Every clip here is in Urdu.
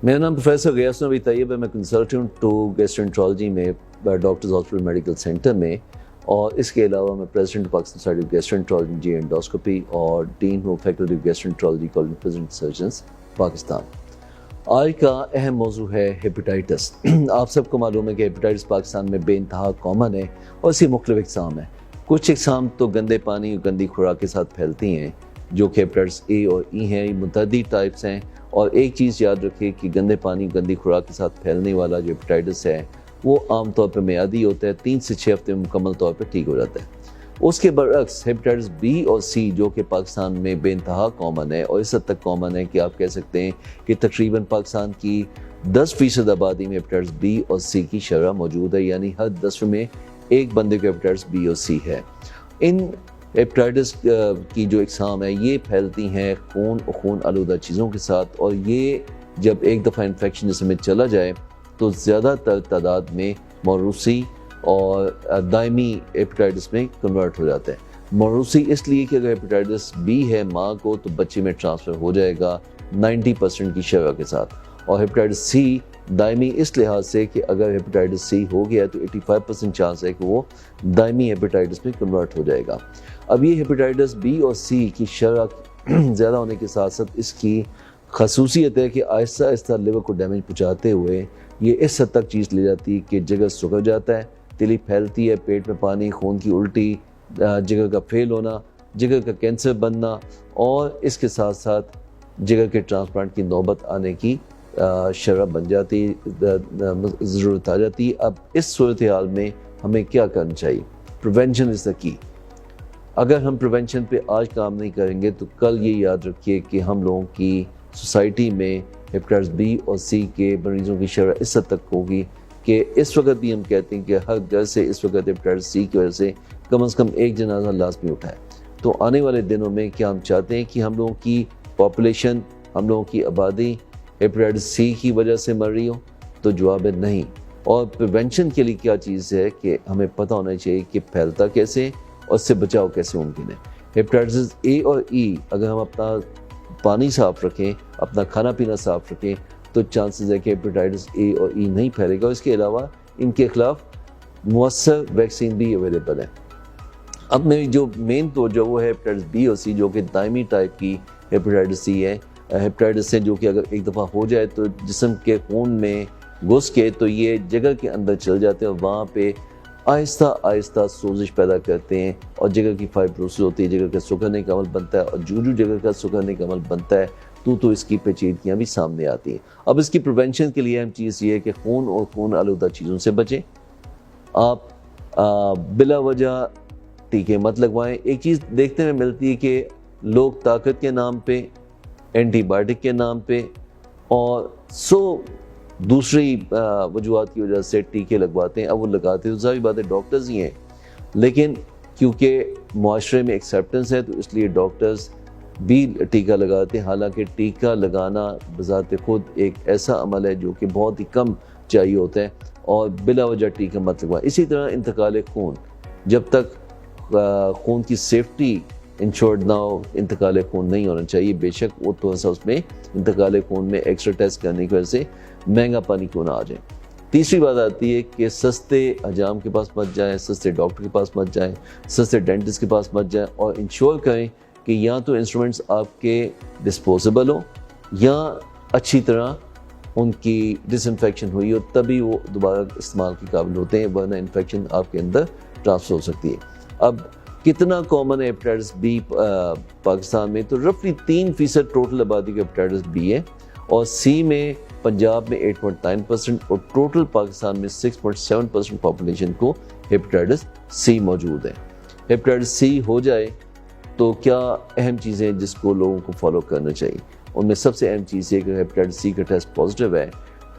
میرا نام پروفیسر غیاث نبی طیب ہے. میں کنسلٹنٹ ٹو گیسٹرنٹرالوجی میں ڈاکٹرز ہاسپٹل میڈیکل سینٹر میں، اور اس کے علاوہ میں president Pakistan society of gastroenterology endoscopy اور ڈین ہوں faculty of gastroenterology college president surgeons Pakistan. آج کا اہم موضوع ہے ہیپیٹائٹس. آپ سب کو معلوم ہے کہ ہیپیٹائٹس پاکستان میں بے انتہا کامن ہے اور اس کی مختلف اقسام ہیں. کچھ اقسام تو گندے پانی اور گندی خوراک کے ساتھ پھیلتی ہیں، جو کہ ہیپیٹائٹس اے اور ای ہیں. یہ متعدد ٹائپس ہیں، اور ایک چیز یاد رکھیں کہ گندے پانی گندی خوراک کے ساتھ پھیلنے والا جو ہیپیٹائٹس ہے وہ عام طور پہ میعادی ہوتا ہے، 3 سے 6 ہفتے میں مکمل طور پہ ٹھیک ہو جاتا ہے. اس کے برعکس ہیپیٹائٹس بی اور سی جو کہ پاکستان میں بے انتہا کامن ہے، اور اس حد تک کامن ہے کہ آپ کہہ سکتے ہیں کہ تقریباً پاکستان کی 10% آبادی میں ہیپیٹائٹس بی اور سی کی شرح موجود ہے، یعنی ہر 10 میں ایک بندے کو ہیپیٹائٹس بی اور سی ہے. ان ہیپیٹائٹس کی جو اقسام ہے یہ پھیلتی ہیں خون آلودہ چیزوں کے ساتھ، اور یہ جب ایک دفعہ انفیکشن جسم میں چلا جائے تو زیادہ تر تعداد میں موروثی اور دائمی ہیپیٹائٹس میں کنورٹ ہو جاتا ہے. موروثی اس لیے کہ اگر ہیپیٹائٹس بی ہے ماں کو تو بچے میں ٹرانسفر ہو جائے گا 90% کی شرح کے ساتھ، اور ہیپیٹائٹس سی دائمی اس لحاظ سے کہ اگر ہیپیٹائٹس سی ہو گیا تو 85% چانس ہے کہ وہ دائمی ہیپیٹائٹس میں کنورٹ ہو جائے گا. اب یہ ہیپیٹائٹس بی اور سی کی شرح زیادہ ہونے کے ساتھ ساتھ اس کی خصوصیت ہے کہ آہستہ آہستہ لیور کو ڈیمیج پہنچاتے ہوئے یہ اس حد تک چیز لے جاتی ہے کہ جگر سکڑ جاتا ہے، تلی پھیلتی ہے، پیٹ میں پانی، خون کی الٹی، جگر کا فیل ہونا، جگر کا کینسر بننا، اور اس کے ساتھ ساتھ جگر کے ٹرانسپلانٹ کی نوبت آنے کی شرح بن جاتی، ضرورت آ جاتی ہے. اب اس صورتحال میں ہمیں کیا کرنا چاہیے؟ پریونشن از دا کی. اگر ہم پریونشن پہ آج کام نہیں کریں گے تو کل یہ یاد رکھیے کہ ہم لوگوں کی سوسائٹی میں ہیپیٹائٹس بی اور سی کے مریضوں کی شرح اس حد تک ہوگی کہ اس وقت بھی ہم کہتے ہیں کہ ہر گھر سے اس وقت ہیپیٹائٹس سی کی وجہ سے کم از کم ایک جنازہ لازمی اٹھائے. تو آنے والے دنوں میں کیا ہم چاہتے ہیں کہ ہم لوگوں کی پاپولیشن، ہم لوگوں کی آبادی ہیپیٹائٹس سی کی وجہ سے مر رہی ہو؟ تو جواب ہے نہیں. اور پریونشن کے لیے کیا چیز ہے کہ ہمیں پتہ ہونا چاہیے کہ پھیلتا کیسے اور اس سے بچاؤ کیسے ممکن ہے. ہیپیٹائٹس اے اور ای اگر ہم اپنا پانی صاف رکھیں، اپنا کھانا پینا صاف رکھیں تو چانسز ہے کہ ہیپیٹائٹس اے اور ای نہیں پھیلے گا. اس کے علاوہ ان کے خلاف مؤثر ویکسین بھی اویلیبل ہے. اب میری جو مین توجہ وہ ہے ہیپیٹائٹس بی اور سی جو کہ دائمی ٹائپ کی ہیپیٹائٹس سی ہے. ہیپیٹائٹس ہے جو کہ اگر ایک دفعہ ہو جائے تو جسم کے خون میں گھس کے تو یہ جگر کے اندر چل جاتے ہیں اور وہاں پہ آہستہ آہستہ سوزش پیدا کرتے ہیں، اور جگر کی فائبروسس ہوتی ہے، جگر کا سکڑنے کا عمل بنتا ہے، اور جو جگر کا سکڑنے کا عمل بنتا ہے تو اس کی پیچیدگیاں بھی سامنے آتی ہیں. اب اس کی پریونشن کے لیے اہم چیز یہ ہے کہ خون اور خون آلودہ چیزوں سے بچیں. آپ بلا وجہ ٹیکے مت لگوائیں. ایک چیز دیکھنے میں ملتی ہے کہ لوگ طاقت کے نام پہ، اینٹی بائیوٹک کے نام پہ اور دوسری وجوہات کی وجہ سے ٹیکے لگواتے ہیں. اب وہ لگاتے تو ظاہر بات ہے ڈاکٹرز ہی ہیں، لیکن کیونکہ معاشرے میں ایکسیپٹنس ہے تو اس لیے ڈاکٹرز بھی ٹیکہ لگاتے ہیں. حالانکہ ٹیکہ لگانا بذات خود ایک ایسا عمل ہے جو کہ بہت ہی کم چاہیے ہوتا ہے، اور بلا وجہ ٹیکہ مت لگوائیں. اسی طرح انتقال خون، جب تک خون کی سیفٹی انشورڈ نہ ہو انتقال خون نہیں ہونا چاہیے. بے شک وہ تو اس میں انتقال خون میں ایکسٹرا ٹیسٹ کرنے کی وجہ سے مہنگا پانی کیوں نہ آ جائے. تیسری بات آتی ہے کہ سستے حجام کے پاس مت جائیں، سستے ڈاکٹر کے پاس مت جائیں، سستے ڈینٹسٹ کے پاس مت جائیں، اور انشور کریں کہ یا تو انسٹرومنٹس آپ کے ڈسپوزیبل ہوں یا اچھی طرح ان کی ڈس انفیکشن ہوئی ہو، تبھی وہ دوبارہ استعمال کے قابل ہوتے ہیں، ورنہ انفیکشن آپ کے اندر ٹرانسفر ہو سکتی ہے. اب کتنا کامن ہے ہیپیٹائٹس بی پاکستان میں؟ تو رفلی 3% ٹوٹل آبادی کا ہیپیٹائٹس بی ہے، اور سی میں پنجاب میں 8.9% اور ٹوٹل پاکستان میں 6.7% پاپولیشن کو ہیپیٹائٹس سی موجود ہے. ہیپیٹائٹس سی ہو جائے تو کیا اہم چیزیں جس کو لوگوں کو فالو کرنا چاہیے؟ ان میں سب سے اہم چیز یہ کہ ہیپیٹائٹس سی کا ٹیسٹ پازیٹیو ہے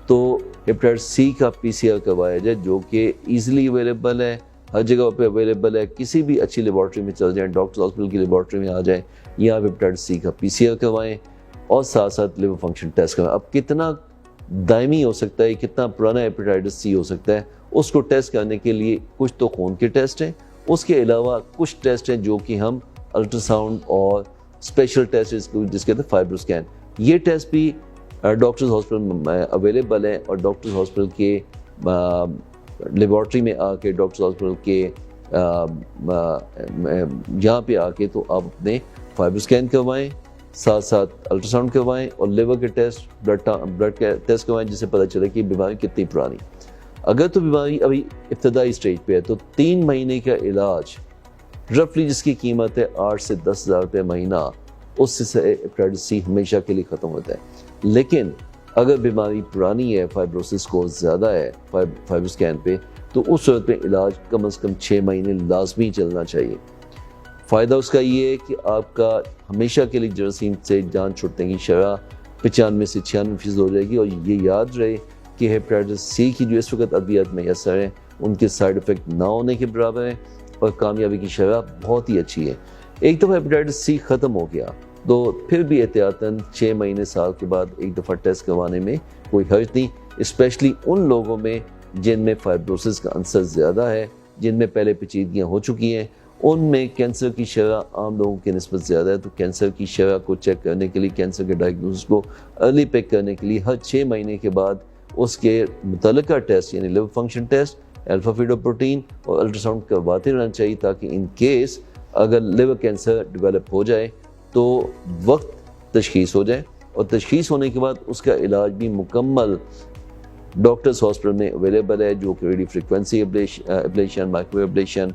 تو ہیپیٹائٹس سی کا PCR کروایا جائے، جو کہ ایزیلی اویلیبل ہے، ہر جگہ پہ اویلیبل ہے. کسی بھی اچھی لیبارٹری میں چل جائیں، ڈاکٹر ہاسپٹل کی لیبارٹری میں آ جائیں، یا آپ ہیپیٹائٹس سی کا PCR کروائیں اور ساتھ ساتھ لیور فنکشن ٹیسٹ کروائیں. اب کتنا دائمی ہو سکتا ہے، کتنا پرانا ہیپیٹائٹس سی ہو سکتا ہے، اس کو ٹیسٹ کرنے کے لیے کچھ تو خون کے ٹیسٹ ہیں، اس کے علاوہ کچھ ٹیسٹ ہیں جو کہ ہم الٹرا ساؤنڈ اور اسپیشل ٹیسٹ جس کہتے ہیں فائبرو اسکین، یہ ٹیسٹ بھی ڈاکٹرز ہاسپٹل میں اویلیبل ہیں، اور ڈاکٹرز ہاسپٹل کے لیبارٹری میں آ کے، ڈاکٹرز ہاسپٹل کے یہاں پہ آ کے تو آپ اپنے فائبر اسکین کروائیں، ساتھ ساتھ الٹرا ساؤنڈ کروائیں، اور لیور کے ٹیسٹ، بلڈ کے ٹیسٹ کروائیں، جس سے پتہ چلے کہ بیماری کتنی پرانی۔ اگر تو بیماری ابھی ابتدائی سٹیج پہ ہے تو 3 مہینے کا علاج رفلی جس کی قیمت ہے 8 سے 10 ہزار روپے مہینہ، اس سے ہیپیٹائٹس سی ہمیشہ کے لیے ختم ہوتا ہے۔ لیکن اگر بیماری پرانی ہے، فائبروسس کو زیادہ ہے فائبر اسکین پہ، تو اس صورت میں علاج کم از کم 6 مہینے لازمی چلنا چاہیے۔ فائدہ اس کا یہ ہے کہ آپ کا ہمیشہ کے لیے جراثیم سے جان چھوٹنے کی شرح 95 سے 96% ہو جائے گی، اور یہ یاد رہے کہ ہیپیٹائٹس سی کی جو اس وقت ادویات میسر ہیں ان کے سائیڈ افیکٹ نہ ہونے کے برابر ہیں، اور کامیابی کی شرح بہت ہی اچھی ہے۔ ایک دفعہ ہیپیٹائٹس سی ختم ہو گیا تو پھر بھی احتیاطاً 6 مہینے سال کے بعد ایک دفعہ ٹیسٹ کروانے میں کوئی حرج نہیں، اسپیشلی ان لوگوں میں جن میں فائبروسس کا عنصر زیادہ ہے، جن میں پہلے پیچیدگیاں ہو چکی ہیں، ان میں کینسر کی شرح عام لوگوں کی نسبت زیادہ ہے۔ تو کینسر کی شرح کو چیک کرنے کے لیے، کینسر کے ڈائگنوسس کو ارلی پک کرنے کے لیے ہر 6 مہینے کے بعد اس کے متعلقہ ٹیسٹ یعنی لیور فنکشن ٹیسٹ، الفا فیٹوپروٹین اور الٹرا ساؤنڈ کرواتے رہنا چاہیے، تاکہ ان کیس اگر لیور کینسر ڈیولپ ہو جائے تو وقت تشخیص ہو جائے، اور تشخیص ہونے کے بعد اس کا علاج بھی مکمل ڈاکٹرز ہاسپٹل میں اویلیبل ہے، جو کہ radio frequency ablation, micro ablation,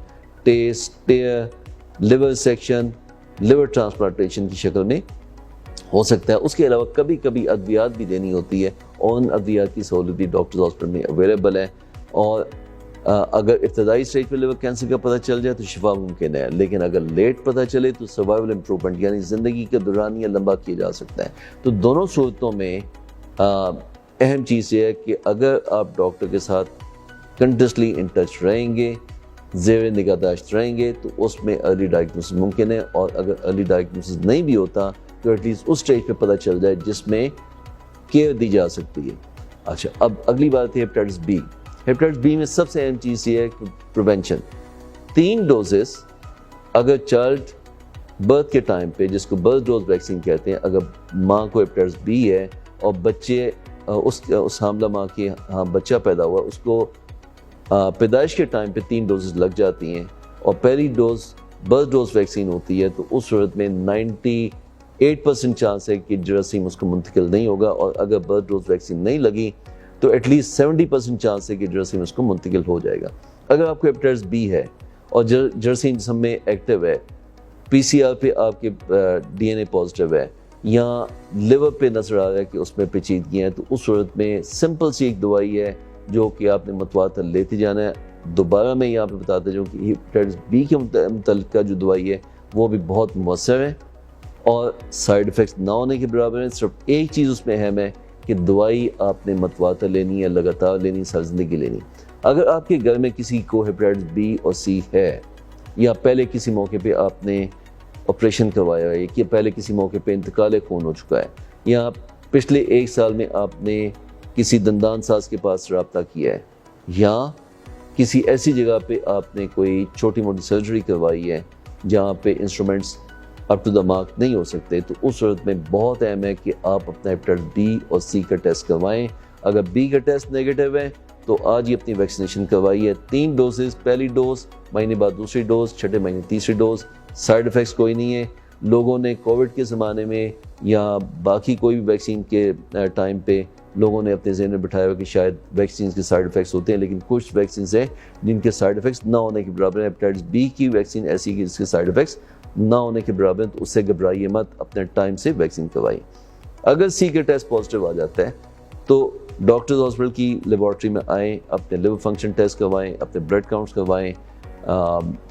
TACE, TARE, liver section, liver transplantation کی شکل میں ہو سکتا ہے۔ اس کے علاوہ کبھی کبھی ادویات بھی دینی ہوتی ہے، اور ان ادویات کی سہولت بھی ڈاکٹرز ہاسپٹل میں اویلیبل ہے۔ اور اگر ابتدائی سٹیج پہ لیور کینسر کا پتہ چل جائے تو شفا ممکن ہے، لیکن اگر لیٹ پتہ چلے تو سروائیول امپروومنٹ یعنی زندگی کے دوران یہ لمبا کیا جا سکتا ہے۔ تو دونوں صورتوں میں اہم چیز یہ ہے کہ اگر آپ ڈاکٹر کے ساتھ کنٹینیوسلی ان ٹچ رہیں گے، زیر نگہداشت رہیں گے، تو اس میں ارلی ڈائگنوسس ممکن ہے، اور اگر ارلی ڈائگنوسس نہیں بھی ہوتا تو ایٹ لیسٹ اس سٹیج پہ پتہ چل جائے جس میں کیئر دی جا سکتی ہے۔ اچھا، اب اگلی بات ہے ہیپیٹائٹس بی۔ ہیپیٹائٹس بی میں سب سے اہم چیز یہ ہے کہ پریونشن۔ 3 ڈوزز اگر چائلڈ برتھ کے ٹائم پہ، جس کو برتھ ڈوز ویکسین کہتے ہیں، اگر ماں کو ہیپیٹائٹس بی ہے اور بچے اس حاملہ ماں کے ہاں بچہ پیدا ہوا، اس کو پیدائش کے ٹائم پہ 3 ڈوزز لگ جاتی ہیں، اور پہلی ڈوز برتھ ڈوز ویکسین ہوتی ہے، تو اس صورت میں 98% چانس ہے کہ جراثیم اس کو منتقل نہیں ہوگا، اور اگر برتھ ڈوز ویکسین نہیں لگی تو ایٹ لیسٹ 70% چانس ہے کہ جراثیم اس کو منتقل ہو جائے گا۔ اگر آپ کو ہیپیٹائٹس بی ہے اور جراثیم جسم میں ایکٹیو ہے، پی سی آر پہ آپ کے ڈی این اے پازیٹیو ہے، یا لیور پہ نظر آ رہا ہے کہ اس میں پیچیدگیاں ہیں، تو اس صورت میں سمپل سی ایک دوائی ہے جو کہ آپ نے متواتر لیتے جانا ہے۔ دوبارہ میں یہاں پہ بتاتا جاؤں کہ ہیپیٹائٹس بی کے متعلقہ جو دوائی ہے وہ بھی بہت مؤثر ہے، اور سائیڈ ایفیکٹس نہ ہونے کے برابر ہیں۔ صرف ایک چیز اس میں اہم ہے کہ دوائی آپ نے متواتر لینی ہے، لگاتار لینی، ساری زندگی لینی۔ اگر آپ کے گھر میں کسی کو ہیپیٹائٹس بی اور سی ہے، یا پہلے کسی موقع پہ آپ نے آپریشن کروایا ہے، کہ پہلے کسی موقع پہ انتقال خون ہو چکا ہے، یا پچھلے 1 سال میں آپ نے کسی دندان ساز کے پاس رابطہ کیا ہے، یا کسی ایسی جگہ پہ آپ نے کوئی چھوٹی موٹی سرجری کروائی ہے جہاں پہ instruments up to the mark نہیں ہو سکتے، تو اس صورت میں بہت اہم ہے کہ آپ اپنا ہیپیٹائٹس بی اور سی کا ٹیسٹ کروائیں۔ اگر بی کا ٹیسٹ نیگیٹو ہے تو آج ہی اپنی ویکسینیشن کروائیے۔ 3 ڈوزز، پہلی ڈوز، مہینے بعد دوسری ڈوز، 6 مہینے تیسری ڈوز، سائیڈ ایفیکٹس کوئی نہیں ہے۔ لوگوں نے کووڈ کے زمانے میں یا باقی کوئی بھی ویکسین کے ٹائم پہ لوگوں نے اپنے ذہن میں بٹھایا کہ شاید ویکسینز کے سائیڈ ایفیکٹس ہوتے ہیں، لیکن کچھ ویکسینز ہیں جن کے سائیڈ ایفیکٹس نہ ہونے کے برابر ہیں۔ ہیپیٹائٹس بی کی ویکسین ایسی کہ جس کے سائیڈ ایفیکٹس نہ ہونے کے برابر ہیں، تو اس سے گھبرائیے مت، اپنے ٹائم سے ویکسین کروائیں۔ اگر سی کا ٹیسٹ پازیٹیو آ جاتا ہے تو ڈاکٹرز ہاسپٹل کی لیبارٹری میں آئیں، اپنے لیور فنکشن ٹیسٹ کروائیں، اپنے بلڈ کاؤنٹس کروائیں،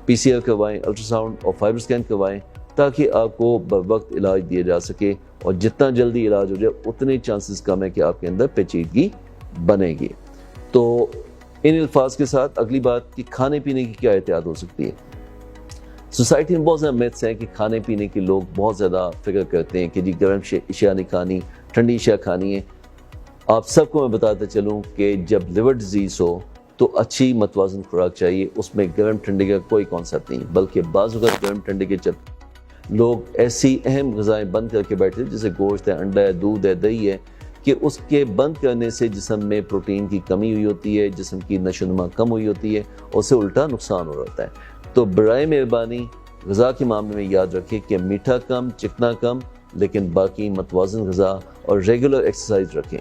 پی سی آر کروائیں، الٹرا ساؤنڈ اور فائبر اسکین کروائیں، تاکہ آپ کو بوقت علاج دیا جا سکے، اور جتنا جلدی علاج ہو جائے اتنے چانسز کم ہے کہ آپ کے اندر پیچیدگی بنے گی۔ تو ان الفاظ کے ساتھ اگلی بات کہ کھانے پینے کی کیا احتیاط ہو سکتی ہے۔ سوسائٹی میں بہت زیادہ میتھس ہیں کہ کھانے پینے کے لوگ بہت زیادہ فکر کرتے ہیں کہ جی گرم اشیاء نہیں کھانی، ٹھنڈی اشیاء کھانی ہے۔ آپ سب کو میں بتاتا چلوں کہ جب لیور ڈیزیز ہو تو اچھی متوازن خوراک چاہیے، اس میں گرم ٹھنڈے کا کوئی کانسیپٹ نہیں، بلکہ بعض اوقات گرم ٹھنڈے کے لوگ ایسی اہم غذائیں بند کر کے بیٹھے جیسے گوشت ہے، انڈا ہے، دودھ ہے، دہی ہے، کہ اس کے بند کرنے سے جسم میں پروٹین کی کمی ہوئی ہوتی ہے، جسم کی نشو و نما کم ہوئی ہوتی ہے، اور اس سے الٹا نقصان ہو رہا ہوتا ہے۔ تو برائے مہربانی غذا کے معاملے میں یاد رکھیں کہ میٹھا کم، چکنا کم، لیکن باقی متوازن غذا اور ریگولر ایکسرسائز رکھیں۔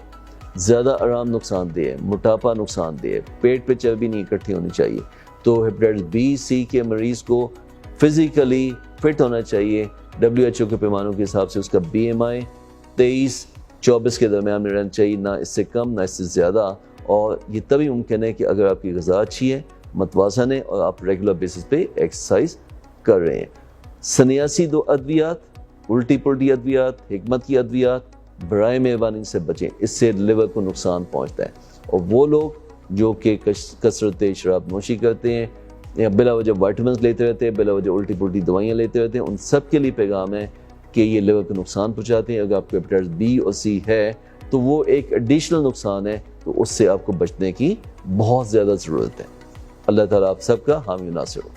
زیادہ آرام نقصان دہ ہے، موٹاپا نقصان دہ ہے، پیٹ پہ چربی نہیں اکٹھی ہونی چاہیے۔ تو ہیپیٹائٹس بی سی کے مریض کو فزیکلی فٹ ہونا چاہیے۔ WHO کے پیمانوں کے حساب سے اس کا BMI 23-24 کے درمیان میں رہنا چاہیے، نہ اس سے کم نہ اس سے زیادہ، اور یہ تبھی ممکن ہے کہ اگر آپ کی غذا اچھی ہے، متوازن ہے، اور آپ ریگولر بیسس پہ ایکسرسائز کر رہے ہیں۔ 87 ادویات، الٹی پلٹی ادویات، حکمت کی ادویات، برائے مہربانی سے بچیں، اس سے لیور کو نقصان پہنچتا ہے۔ اور وہ لوگ جو کہ کثرت شراب نوشی کرتے ہیں یا بلا وجہ وائٹامنس لیتے رہتے ہیں، بلا وجہ الٹی پلٹی دوائیاں لیتے رہتے ہیں، ان سب کے لیے پیغام ہے کہ یہ لیور کو نقصان پہنچاتے ہیں۔ اگر آپ کو ہیپیٹائٹس بی اور سی ہے تو وہ ایک ایڈیشنل نقصان ہے، تو اس سے آپ کو بچنے کی بہت زیادہ ضرورت ہے۔ اللہ تعالیٰ آپ سب کا حامی و ناصر ہو۔